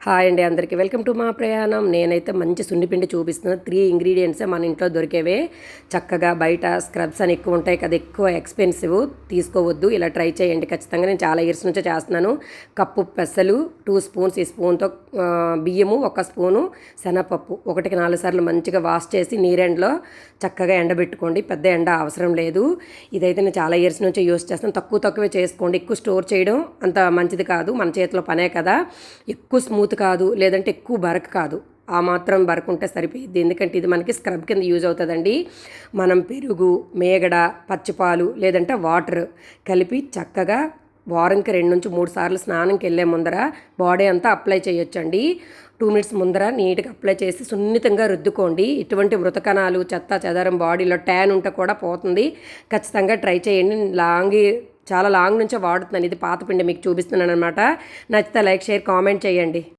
Hi అండి అందరికీ welcome to మా ప్రయాణం. నేనైతే మంచి సున్నిపిండి చూపిస్తున్నాను. 3 ఇంగ్రీడియంట్సే మన ఇంట్లో దొరికేవే. చక్కగా బయట స్క్రబ్స్ అని ఎక్కువ ఉంటాయి కదా, ఎక్కువ ఎక్స్పెన్సివ్, తీసుకోవద్దు. ఇలా ట్రై చేయండి ఖచ్చితంగా. నేను చాలా ఇయర్స్ నుంచే చేస్తున్నాను. కప్పు పెసలు 2 స్పూన్స్, ఈ స్పూన్తో బియ్యము 1 స్పూను, శనగపప్పు 1కి 4 సార్లు మంచిగా వాష్ చేసి నీరెండ్లో చక్కగా ఎండబెట్టుకోండి. పెద్ద ఎండ అవసరం లేదు. ఇదైతే నేను చాలా ఇయర్స్ నుంచి యూస్ చేస్తాను. తక్కువే చేసుకోండి. ఎక్కువ స్టోర్ చేయడం అంత మంచిది కాదు. మన చేతిలో పనే కదా. ఎక్కువ స్మూత్ కాదు, లేదంటే ఎక్కువ బరక కాదు. ఆ మాత్రం బరక ఉంటే సరిపోయింది. ఎందుకంటే ఇది మనకి స్క్రబ్ కింద యూజ్ అవుతుందండి. మనం పెరుగు, మేగడ, పచ్చిపాలు లేదంటే వాటర్ కలిపి చక్కగా వారంకి 2 నుంచి 3 సార్లు స్నానంకి వెళ్ళే ముందర బాడీ అంతా అప్లై చేయొచ్చండి. 2 మినిట్స్ ముందర నీట్గా అప్లై చేసి సున్నితంగా రుద్దుకోండి. ఇటువంటి మృతకణాలు, చెత్త చెదారం, బాడీలో ట్యాన్ ఉంటే కూడా పోతుంది. ఖచ్చితంగా ట్రై చేయండి. చాలా లాంగ్ నుంచే వాడుతున్నాను. ఇది పాత పిండి మీకు చూపిస్తున్నాను అనమాట. నచ్చితే లైక్, షేర్, కామెంట్ చేయండి.